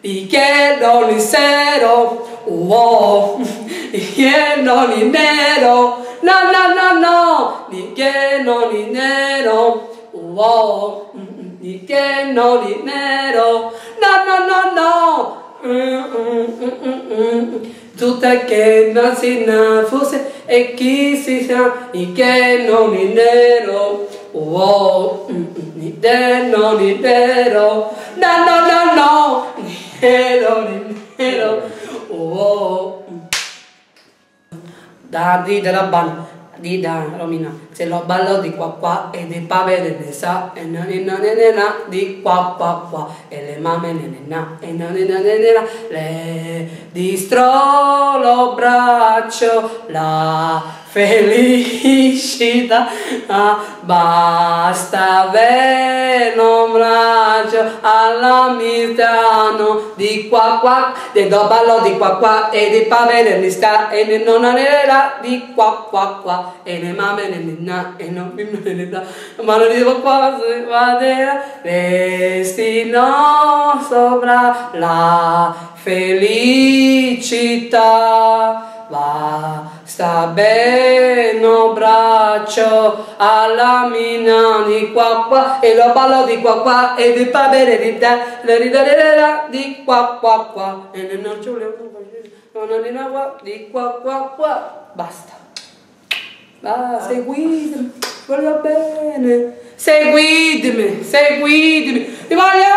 di chiedo il sero, oh, di chiedo il nero, no no no no, di chiedo il nero, oh, di chiedo il nero, no no no no. Tutta che non si fosse e chi si sa e che non è nero, oh, ni non è nero, no no no no, ni nero, oh. Da di della banda di da Romina, se lo ballo di qua e di pave ne sa e non è na di qua e le mamme ne na e non è na le distro lo braccio la felicità basta avere un braccio alla mitano di qua de do ballo di qua e di pave ne sta e non è na di qua e le mamme ne na e non ne da ma non dico qua vadera destino sopra la felicità basta bene un braccio alla mina di qua e lo ballo di qua e di pa bene di da le ridere di qua e non ci volevo di qua basta. Seguitemi, voglio bene, seguitemi, vi voglio